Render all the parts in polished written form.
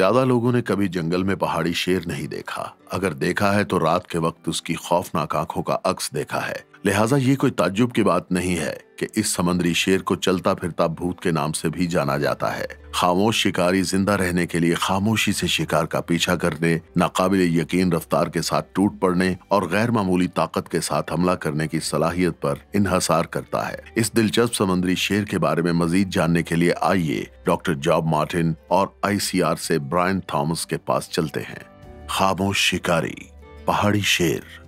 ज्यादा लोगों ने कभी जंगल में पहाड़ी शेर नहीं देखा। अगर देखा है तो रात के वक्त उसकी खौफनाक आंखों का अक्स देखा है। लिहाजा ये कोई ताज्जुब की बात नहीं है कि इस समुद्री शेर को चलता फिरता भूत के नाम से भी जाना जाता है। खामोश शिकारी जिंदा रहने के लिए खामोशी से शिकार का पीछा करने, नाकाबिल यकीन रफ्तार के साथ टूट पड़ने और गैर मामूली ताकत के साथ हमला करने की सलाहियत पर इन्हसार करता है। इस दिलचस्प समुद्री शेर के बारे में मजीद जानने के लिए आइए डॉक्टर जॉब मार्टिन और ICR से ब्रायन थॉमस के पास चलते हैं। खामोश शिकारी, पहाड़ी शेर।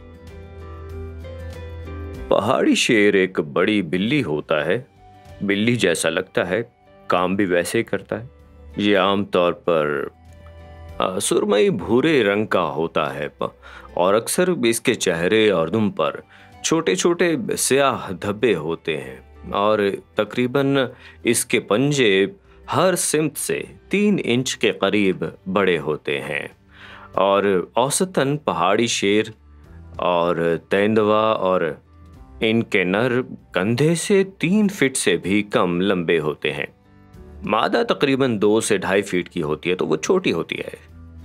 पहाड़ी शेर एक बड़ी बिल्ली होता है। बिल्ली जैसा लगता है, काम भी वैसे ही करता है। ये आमतौर पर सुरमई भूरे रंग का होता है और अक्सर इसके चेहरे और दुम पर छोटे छोटे स्याह धब्बे होते हैं और तकरीबन इसके पंजे हर सिमत से 3 इंच के करीब बड़े होते हैं और औसतन पहाड़ी शेर और तेंदुआ और इनके नर कंधे से 3 फीट से भी कम लंबे होते हैं। मादा तकरीबन 2 से 2.5 फीट की होती है तो वो छोटी होती है।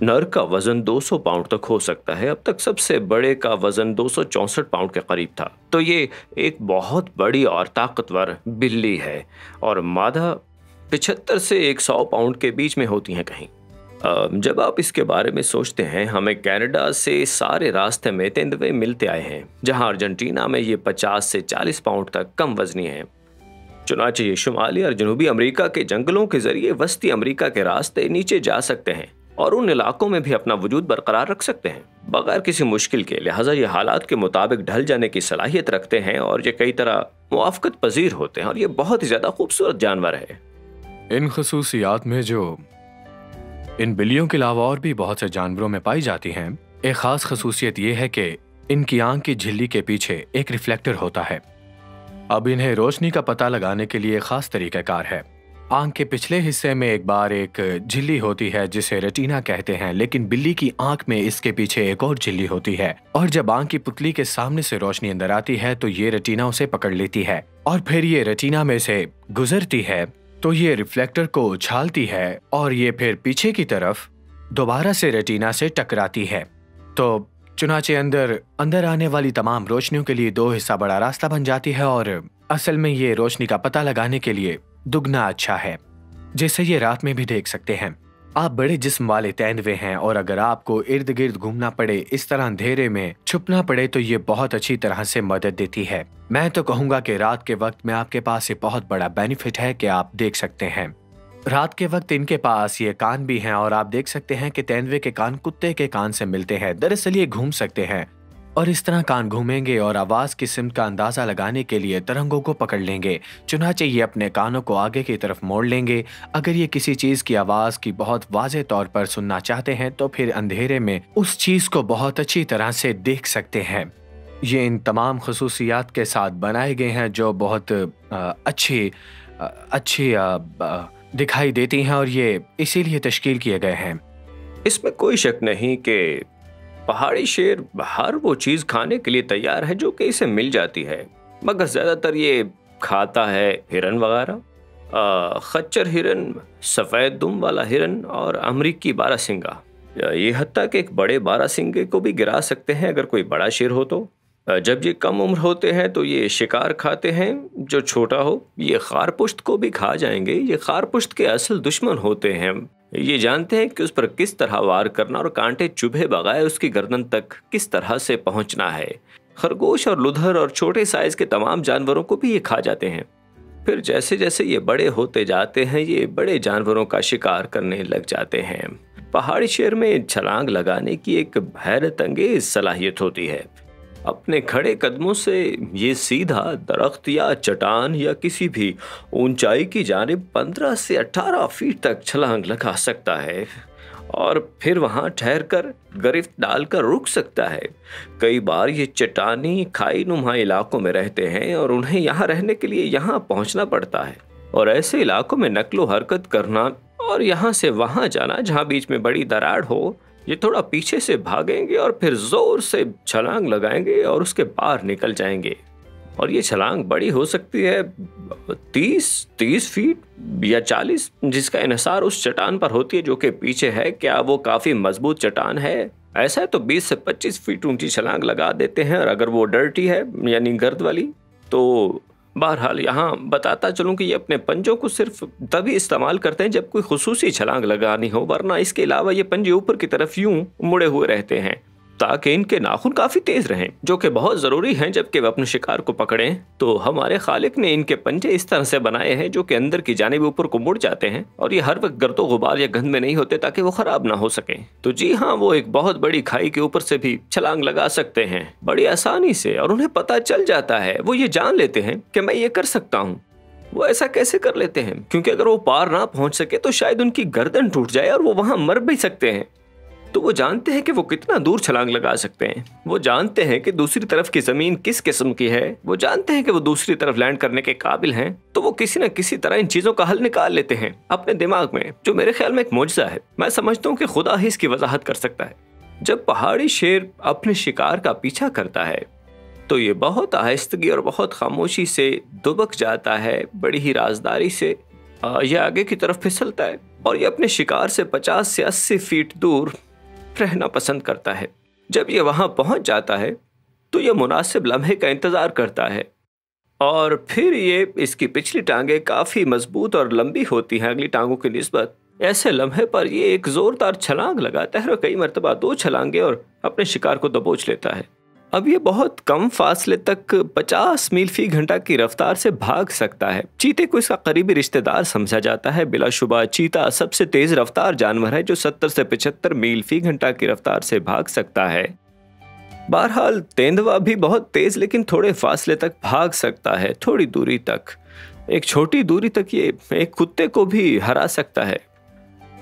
नर का वजन 200 पाउंड तक हो सकता है। अब तक सबसे बड़े का वजन 264 पाउंड के करीब था। तो ये एक बहुत बड़ी और ताकतवर बिल्ली है और मादा 75 से 100 पाउंड के बीच में होती हैं कहीं। जब आप इसके बारे में सोचते हैं, हमें कनाडा से सारे रास्ते में तेंदुए मिलते आए हैं, जहां अर्जेंटीना में ये 50 से 40 पाउंड तक कम वजनी है। चुनांचे ये शुमाली और जनूबी अमेरिका के जंगलों के जरिए वस्ती अमेरिका के रास्ते नीचे जा सकते हैं और उन इलाकों में भी अपना वजूद बरकरार रख सकते हैं बगैर किसी मुश्किल के। लिहाजा ये हालात के मुताबिक ढल जाने की सलाहियत रखते हैं और ये कई तरह मुआफ़क़त पजीर होते हैं और ये बहुत ही ज्यादा खूबसूरत जानवर है। इन खसूसियात में जो इन बिल्लियों के अलावा और भी बहुत से जानवरों में पाई जाती हैं, एक खास खसूसियत यह है कि इनकी आंख की झिल्ली के पीछे एक रिफ्लेक्टर होता है। अब इन्हें रोशनी का पता लगाने के लिए खास तरीक़ाकार है। आंख के पिछले हिस्से में एक बार एक झिल्ली होती है जिसे रेटिना कहते हैं, लेकिन बिल्ली की आंख में इसके पीछे एक और झिल्ली होती है और जब आंख की पुतली के सामने से रोशनी अंदर आती है तो ये रेटिना उसे पकड़ लेती है और फिर ये रेटिना में से गुजरती है तो ये रिफ्लेक्टर को उछालती है और ये फिर पीछे की तरफ दोबारा से रेटिना से टकराती है। तो चुनाचे अंदर आने वाली तमाम रोशनियों के लिए 2 हिस्सा बड़ा रास्ता बन जाती है और असल में ये रोशनी का पता लगाने के लिए दुगना अच्छा है, जिसे ये रात में भी देख सकते हैं। आप बड़े जिस्म वाले तेंदुए हैं और अगर आपको इर्द गिर्द घूमना पड़े, इस तरह अंधेरे में छुपना पड़े तो ये बहुत अच्छी तरह से मदद देती है। मैं तो कहूँगा कि रात के वक्त में आपके पास ये बहुत बड़ा बेनिफिट है कि आप देख सकते हैं। रात के वक्त इनके पास ये कान भी हैं और आप देख सकते हैं कि तेंदुए के कान कुत्ते के कान से मिलते हैं। दरअसल ये घूम सकते हैं और इस तरह कान घूमेंगे और आवाज की सिमत का अंदाजा लगाने के लिए तरंगों को पकड़ लेंगे। चुनाचे ये अपने कानों को आगे की तरफ मोड़ लेंगे। अगर ये किसी चीज की आवाज की बहुत वाज़ेह तौर पर सुनना चाहते हैं तो फिर अंधेरे में उस चीज को बहुत अच्छी तरह से देख सकते हैं। ये इन तमाम खसूसियात के साथ बनाए गए हैं जो बहुत अच्छी दिखाई देती हैं और ये इसीलिए तश्कील किए गए हैं। इसमें कोई शक नहीं कि पहाड़ी शेर हर वो चीज़ खाने के लिए तैयार है जो कि इसे मिल जाती है, मगर ज़्यादातर ये खाता है हिरन वगैरह, खच्चर हिरन, सफ़ेद दुम वाला हिरन और अमरीकी बारहसिंगा। ये हत्ता कि एक बड़े बारहसिंगे को भी गिरा सकते हैं अगर कोई बड़ा शेर हो तो। जब ये कम उम्र होते हैं तो ये शिकार खाते हैं जो छोटा हो। ये खारपुश्त को भी खा जाएंगे। ये खारपुश्त के असल दुश्मन होते हैं। ये जानते हैं कि उस पर किस तरह वार करना और कांटे चुभे बगैर उसकी गर्दन तक किस तरह से पहुंचना है। खरगोश और लुधर और छोटे साइज के तमाम जानवरों को भी ये खा जाते हैं। फिर जैसे जैसे ये बड़े होते जाते हैं ये बड़े जानवरों का शिकार करने लग जाते हैं। पहाड़ी शेर में छलांग लगाने की एक हैरत अंगेज सलाहियत होती है। अपने खड़े कदमों से ये सीधा दरख्त या चट्टान या किसी भी ऊंचाई की जानिब 15 से 18 फीट तक छलांग लगा सकता है और फिर वहां ठहरकर गिरफ्त डालकर रुक सकता है। कई बार ये चट्टानी खाई नुमा इलाकों में रहते हैं और उन्हें यहाँ रहने के लिए यहाँ पहुँचना पड़ता है और ऐसे इलाकों में नकलो हरकत करना और यहाँ से वहाँ जाना जहाँ बीच में बड़ी दरार हो। ये थोड़ा पीछे से भागेंगे और फिर जोर से छलांग लगाएंगे और उसके पार निकल जाएंगे। और ये छलांग बड़ी हो सकती है 30 फीट या 40, जिसका इन्हिसार उस चट्टान पर होती है जो कि पीछे है। क्या वो काफी मजबूत चट्टान है? ऐसा है तो 20 से 25 फीट ऊंची छलांग लगा देते हैं। और अगर वो डर्टी है यानी गर्द वाली, तो बहरहाल यहाँ बताता चलूं कि ये अपने पंजों को सिर्फ तभी इस्तेमाल करते हैं जब कोई खुसूसी छलांग लगानी हो, वरना इसके अलावा ये पंजे ऊपर की तरफ यूं मुड़े हुए रहते हैं ताकि इनके नाखून काफी तेज रहें, जो कि बहुत जरूरी हैं जबकि वे अपने शिकार को पकड़ें। तो हमारे खालिक ने इनके पंजे इस तरह से बनाए हैं जो कि अंदर की जानिब ऊपर को मुड़ जाते हैं और ये हर वक्त गर्दो गुबार या गंध में नहीं होते ताकि वो खराब ना हो सके। तो जी हाँ, वो एक बहुत बड़ी खाई के ऊपर से भी छलांग लगा सकते हैं बड़ी आसानी से, और उन्हें पता चल जाता है, वो ये जान लेते हैं कि मैं ये कर सकता हूँ। वो ऐसा कैसे कर लेते हैं? क्योंकि अगर वो पार ना पहुंच सके तो शायद उनकी गर्दन टूट जाए और वो वहां मर भी सकते हैं। तो वो जानते हैं कि वो कितना दूर छलांग लगा सकते हैं। वो जानते हैं कि दूसरी तरफ की जमीन किस किस्म की है। वो जानते हैं कि वो दूसरी तरफ लैंड करने के काबिल हैं। तो वो किसी न किसी तरह इन चीजों का हल निकाल लेते हैं अपने दिमाग में, जो मेरे ख्याल में एक मोजज़ा है। मैं समझता हूँ कि खुदा ही इसकी वजाहत कर सकता है। जब पहाड़ी शेर अपने शिकार का पीछा करता है तो ये बहुत आहिस्तगी और बहुत खामोशी से दुबक जाता है, बड़ी ही राजदारी से यह आगे की तरफ फिसलता है और ये अपने शिकार से 50 से 80 फीट दूर रहना पसंद करता है। जब ये वहां पहुंच जाता है तो ये मुनासिब लम्हे का इंतजार करता है और फिर ये इसकी पिछली टांगें काफी मजबूत और लंबी होती हैं अगली टांगों की निस्बत। ऐसे लम्हे पर ये एक जोरदार छलांग लगाता है और कई मरतबा 2 छलांगे और अपने शिकार को दबोच लेता है। अब ये बहुत कम फासले तक 50 मील फी घंटा की रफ्तार से भाग सकता है। चीते को इसका करीबी रिश्तेदार समझा जाता है। बिलाशुबा चीता सबसे तेज रफ्तार जानवर है जो 70 से 75 मील फी घंटा की रफ्तार से भाग सकता है। बहरहाल तेंदुआ भी बहुत तेज लेकिन थोड़े फासले तक भाग सकता है, थोड़ी दूरी तक। एक छोटी दूरी तक ये एक कुत्ते को भी हरा सकता है।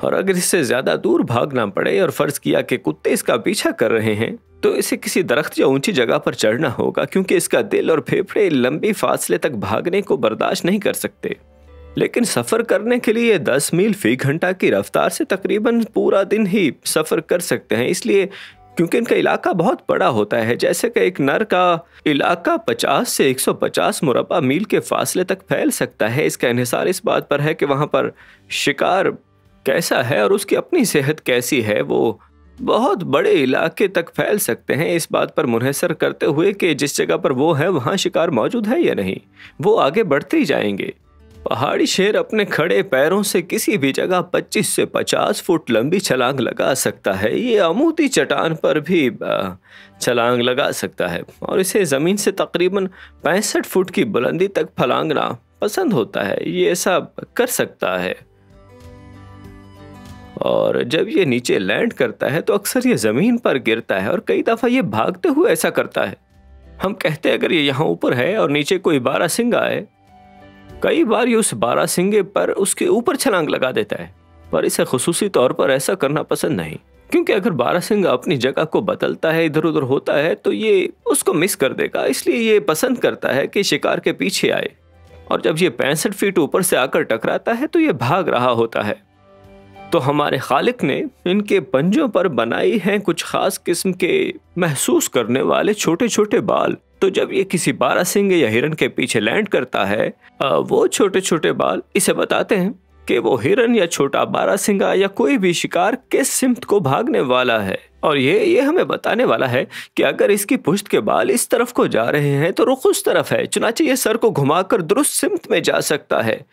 और अगर इससे ज्यादा दूर भागना पड़े और फर्ज किया कि कुत्ते इसका पीछा कर रहे हैं तो इसे किसी दरख्त या ऊंची जगह पर चढ़ना होगा, क्योंकि इसका दिल और फेफड़े लंबी फासले तक भागने को बर्दाश्त नहीं कर सकते। लेकिन सफर करने के लिए 10 मील फी घंटा की रफ्तार से तकरीबन पूरा दिन ही सफर कर सकते हैं। इसलिए क्योंकि इनका इलाका बहुत बड़ा होता है, जैसे कि एक नर का इलाका 50 से 150 मुरब्बा मील के फासले तक फैल सकता है। इसका इन्हिसार इस बात पर है कि वहां पर शिकार कैसा है और उसकी अपनी सेहत कैसी है। वो बहुत बड़े इलाके तक फैल सकते हैं, इस बात पर मुनहसर करते हुए कि जिस जगह पर वो है वहाँ शिकार मौजूद है या नहीं। वो आगे बढ़ते ही जाएंगे। पहाड़ी शेर अपने खड़े पैरों से किसी भी जगह 25 से 50 फुट लंबी छलांग लगा सकता है। ये अमूदी चट्टान पर भी छलांग लगा सकता है और इसे ज़मीन से तकरीबन 65 फुट की बुलंदी तक फलांगना पसंद होता है। ये ऐसा कर सकता है और जब ये नीचे लैंड करता है तो अक्सर ये ज़मीन पर गिरता है और कई दफ़ा ये भागते हुए ऐसा करता है। हम कहते हैं अगर ये यहाँ ऊपर है और नीचे कोई बारहसिंगा है, कई बार ये उस बारहसिंगे पर उसके ऊपर छलांग लगा देता है। पर इसे खुसूसी तौर पर ऐसा करना पसंद नहीं, क्योंकि अगर बारहसिंगा अपनी जगह को बदलता है, इधर उधर होता है, तो ये उसको मिस कर देगा। इसलिए ये पसंद करता है कि शिकार के पीछे आए और जब ये 65 फीट ऊपर से आकर टकराता है तो ये भाग रहा होता है। तो हमारे खालिक ने इनके पंजों पर बनाई हैं कुछ खास किस्म के महसूस करने वाले छोटे छोटे बाल। तो जब ये किसी बारहसिंगे या हिरन के पीछे लैंड करता है, वो छोटे छोटे बाल इसे बताते हैं कि वो हिरन या छोटा बारहसिंगा या कोई भी शिकार किस सिमत को भागने वाला है। और ये हमें बताने वाला है कि अगर इसकी पुश्त के बाल इस तरफ को जा रहे हैं तो रुख उस तरफ है, चुनाचे ये सर को घुमाकर दुरुस्त सिमत में जा सकता है।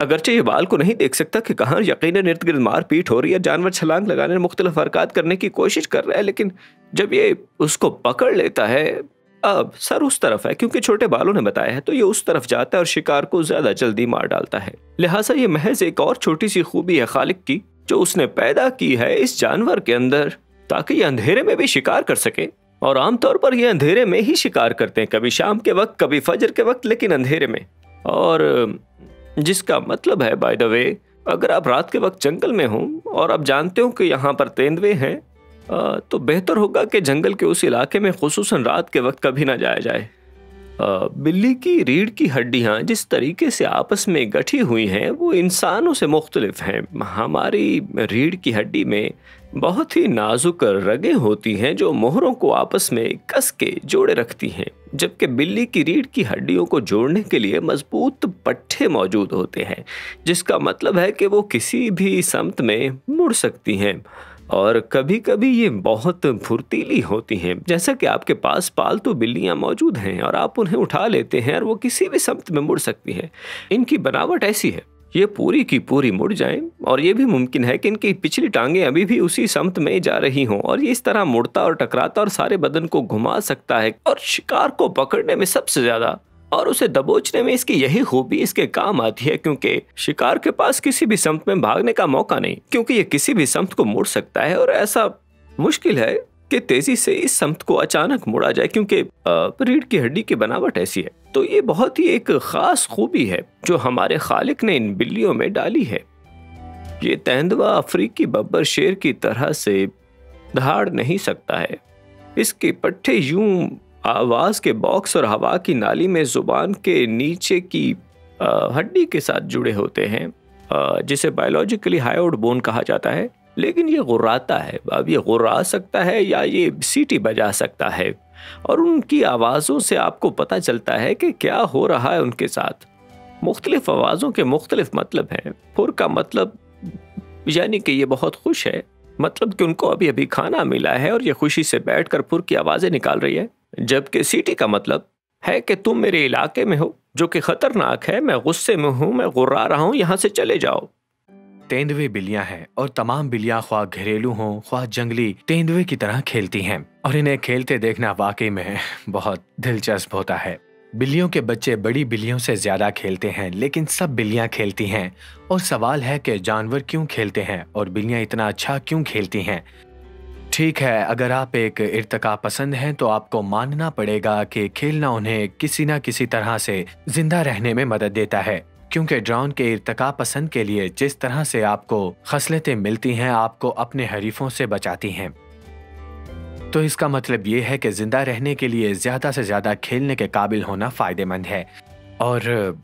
अगरचे ये बाल को नहीं देख सकता कि कहाँ यकीनन इर्द गिर्द मार पीट हो रही है, जानवर छलांग लगाने में मुख्तलिफ हरकत करने की कोशिश कर रहा है, लेकिन जब ये उसको पकड़ लेता है, अब सर उस तरफ है क्योंकि छोटे बालों ने बताया है, तो ये उस तरफ जाता है और शिकार को ज्यादा जल्दी मार डालता है। लिहाजा ये महज एक और छोटी सी खूबी है खालिक की जो उसने पैदा की है इस जानवर के अंदर, ताकि ये अंधेरे में भी शिकार कर सके। और आमतौर पर ये अंधेरे में ही शिकार करते हैं, कभी शाम के वक्त, कभी फजर के वक्त, लेकिन अंधेरे में। और जिसका मतलब है बाय द वे, अगर आप रात के वक्त जंगल में हो और आप जानते हो कि यहाँ पर तेंदुए हैं, तो बेहतर होगा कि जंगल के उस इलाके में खुसूसन रात के वक्त कभी ना जाया जाए। बिल्ली की रीढ़ की हड्डियां जिस तरीके से आपस में गठी हुई हैं वो इंसानों से मुख्तलिफ हैं। हमारी रीढ़ की हड्डी में बहुत ही नाजुक रगें होती हैं जो मोहरों को आपस में कस के जोड़े रखती हैं, जबकि बिल्ली की रीढ़ की हड्डियों को जोड़ने के लिए मजबूत पट्टे मौजूद होते हैं, जिसका मतलब है कि वो किसी भी समत में मुड़ सकती हैं। और कभी कभी ये बहुत फुर्तीली होती हैं, जैसा कि आपके पास पालतू बिल्लियां मौजूद हैं और आप उन्हें उठा लेते हैं और वो किसी भी समत में मुड़ सकती हैं। इनकी बनावट ऐसी है, ये पूरी की पूरी मुड़ जाएं और ये भी मुमकिन है कि इनकी पिछली टांगें अभी भी उसी समत में जा रही हों और ये इस तरह मुड़ता और टकराता और सारे बदन को घुमा सकता है। और शिकार को पकड़ने में सबसे ज्यादा और उसे दबोचने में इसकी यही खूबी इसके काम आती है, क्योंकि शिकार के पास किसी भी समत में भागने का मौका नहीं, क्योंकि ये किसी भी समत को मुड़ सकता है और ऐसा मुश्किल है कि तेजी से इस समत को अचानक मुड़ा जाए, क्योंकि रीढ़ की हड्डी की बनावट ऐसी है। तो ये बहुत ही एक खास खूबी है जो हमारे खालिक ने इन बिल्लियों में डाली है। ये तेंदुआ अफ्रीकी बब्बर शेर की तरह से दहाड़ नहीं सकता है। इसके पट्टे यूं आवाज के बॉक्स और हवा की नाली में जुबान के नीचे की हड्डी के साथ जुड़े होते हैं, जिसे बायोलॉजिकली हायोड बोन कहा जाता है। लेकिन ये गुर्राता है। अब ये गुर्रा सकता है या ये सीटी बजा सकता है और उनकी आवाज़ों से आपको पता चलता है कि क्या हो रहा है उनके साथ। मुख्तलिफ आवाज़ों के मुख्तलिफ मतलब हैं। फुर का मतलब यानी कि ये बहुत खुश है, मतलब कि उनको अभी अभी खाना मिला है और ये खुशी से बैठकर फुर की आवाज़ें निकाल रही है। जबकि सीटी का मतलब है कि तुम मेरे इलाके में हो जो कि खतरनाक है, मैं गुस्से में हूँ, मैं गुर्रा रहा हूँ, यहाँ से चले जाओ। तेंदुए बिल्लियां हैं और तमाम बिल्लियां ख्वाह घरेलू हों ख्वाह जंगली तेंदुए की तरह खेलती हैं और इन्हें खेलते देखना वाकई में बहुत दिलचस्प होता है। बिल्लियों के बच्चे बड़ी बिल्लियों से ज्यादा खेलते हैं, लेकिन सब बिल्लियां खेलती हैं और सवाल है कि जानवर क्यों खेलते हैं और बिल्लियां इतना अच्छा क्यों खेलती हैं। ठीक है, अगर आप एक इर्तिका पसंद हैं तो आपको मानना पड़ेगा कि खेलना उन्हें किसी न किसी तरह से जिंदा रहने में मदद देता है, क्योंकि ड्रोन के इर्तिका पसंद के लिए जिस तरह से आपको खसलतें मिलती हैं आपको अपने हरीफों से बचाती हैं। तो इसका मतलब ये है कि जिंदा रहने के लिए ज्यादा से ज्यादा खेलने के काबिल होना फायदेमंद है। और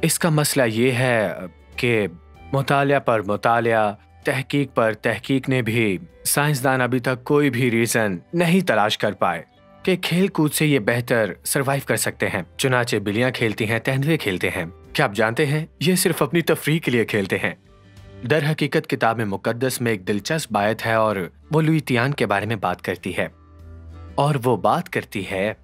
इसका मसला ये है कि मुतालिया पर मुतालिया, तहकीक पर तहकीक ने भी साइंसदान अभी तक कोई भी रीजन नहीं तलाश कर पाए कि खेल कूद से ये बेहतर सरवाइव कर सकते हैं। चुनाचे बिल्लियां खेलती हैं, तेंदुए खेलते हैं। क्या आप जानते हैं ये सिर्फ अपनी तफरीह के लिए खेलते हैं। दर हकीकत किताब मुकद्दस में एक दिलचस्प आयत है और वो लुइतियान के बारे में बात करती है, और वो बात करती है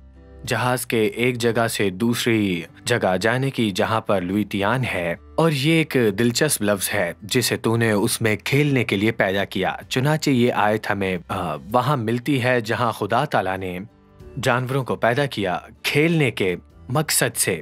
जहाज के एक जगह से दूसरी जगह जाने की जहां पर लुइतियान है। और ये एक दिलचस्प लफ्ज है जिसे तूने उसमें खेलने के लिए पैदा किया। चुनाचे ये आयत हमें वहां मिलती है जहां खुदा ताला ने जानवरों को पैदा किया खेलने के मकसद से।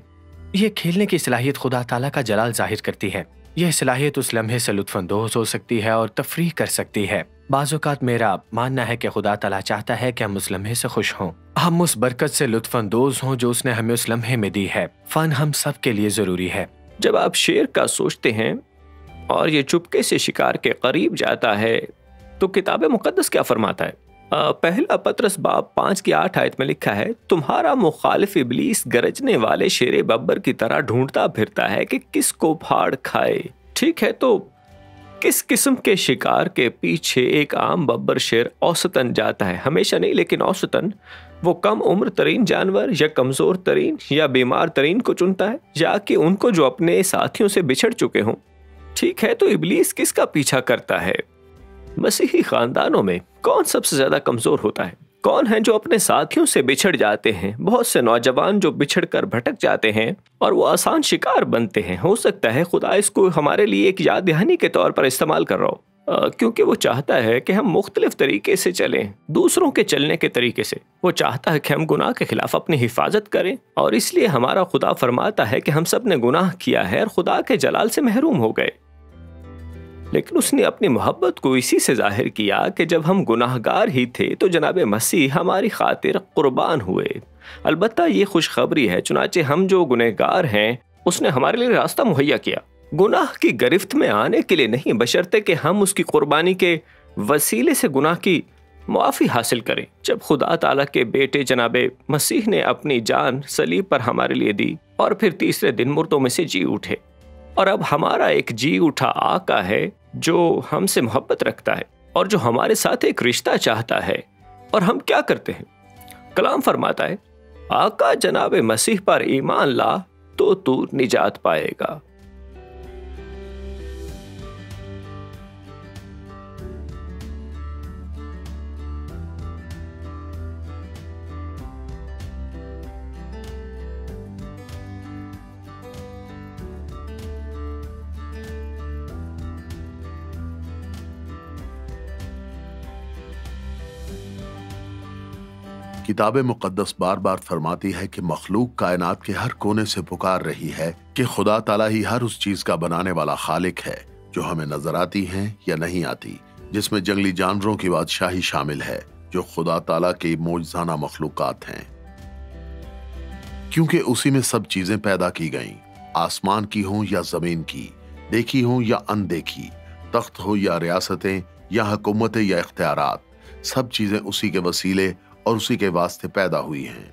ये खेलने की सलाहियत खुदा ताला का जलाल जाहिर करती है। यह सलाहियत उस लम्हे से लुत्फानंदोज हो सकती है और तफरीह कर सकती है। बाज़-औक़ात मेरा मानना है कि खुदा ताला चाहता है कि हम उस लम्हे से खुश हों, हम उस बरकत से लुत्फानंदोज हों जो उसने हमें उस लम्हे में दी है। फन हम सब के लिए ज़रूरी है। जब आप शेर का सोचते हैं और ये चुपके से शिकार के करीब जाता है तो किताब मुकद्दस क्या फरमाता है? पहला पतरस बाब 5 की 8 आयत में लिखा है, तुम्हारा मुखालिफ इब्लीस गरजने वाले शेरे बब्बर की तरह ढूंढता फिरता है कि किसको फाड़ खाए। ठीक है, तो किस किस्म के शिकार के पीछे एक आम बब्बर शेर औसतन जाता है? हमेशा नहीं, लेकिन औसतन वो कम उम्र तरीन जानवर या कमजोर तरीन या बीमार तरीन को चुनता है, या कि उनको जो अपने साथियों से बिछड़ चुके हों। ठीक है, तो इब्लीस किसका पीछा करता है? मसीही खानदानों में कौन सबसे ज्यादा कमजोर होता है? कौन है जो अपने साथियों से बिछड़ जाते हैं? बहुत से नौजवान जो बिछड़कर भटक जाते हैं और वो आसान शिकार बनते हैं। हो सकता है खुदा इसको हमारे लिए एक याद दहानी के तौर पर इस्तेमाल कर रहा हो, क्योंकि वो चाहता है कि हम मुख्तलिफ तरीके से चलें, दूसरों के चलने के तरीके से। वो चाहता है कि हम गुनाह के खिलाफ अपनी हिफाजत करें, और इसलिए हमारा खुदा फरमाता है कि हम सब ने गुनाह किया है और खुदा के जलाल से महरूम हो गए। लेकिन उसने अपनी मोहब्बत को इसी से जाहिर किया कि जब हम गुनाहगार ही थे तो जनाब मसीह हमारी खातिर कुर्बान हुए। अलबत्ता ये खुशखबरी है, चुनाचे हम जो गुनहगार हैं उसने हमारे लिए रास्ता मुहैया किया, गुनाह की गिरफ्त में आने के लिए नहीं, बशर्ते कि हम उसकी कुर्बानी के वसीले से गुनाह की मुआफ़ी हासिल करें। जब खुदा ताला के बेटे जनाबे मसीह ने अपनी जान सलीब पर हमारे लिए दी और फिर तीसरे दिन मुर्दों में से जी उठे, और अब हमारा एक जी उठा आका है जो हमसे मोहब्बत रखता है और जो हमारे साथ एक रिश्ता चाहता है, और हम क्या करते हैं? कलाम फरमाता है, आका जनाबे मसीह पर ईमान ला तो तू निजात पाएगा। किताब मुकद्दस बार बार फरमाती है कि मखलूक कायनात के हर कोने से पुकार रही है कि खुदा ताला ही हर उस चीज का बनाने वाला खालिक है जो हमें नजर आती हैं या नहीं आती, जिसमें जंगली जानवरों की बादशाही शामिल है जो खुदा ताला के मौजज़ाना मखलूकात हैं, क्योंकि उसी में सब चीजें पैदा की गईं, आसमान की हों या जमीन की, देखी हों या अनदेखी, तख्त हो या रियासतें या हुकूमतें या इख्तियारात, सब चीजें उसी के वसीले और उसी के वास्ते पैदा हुई हैं।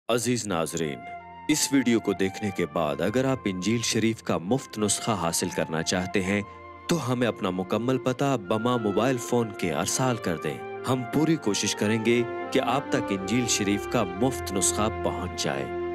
अजीज नाजरीन, इस वीडियो को देखने के बाद अगर आप इंजील शरीफ का मुफ्त नुस्खा हासिल करना चाहते हैं तो हमें अपना मुकम्मल पता बमा मोबाइल फोन के अरसाल कर दें। हम पूरी कोशिश करेंगे कि आप तक इंजील शरीफ का मुफ्त नुस्खा पहुंच जाए।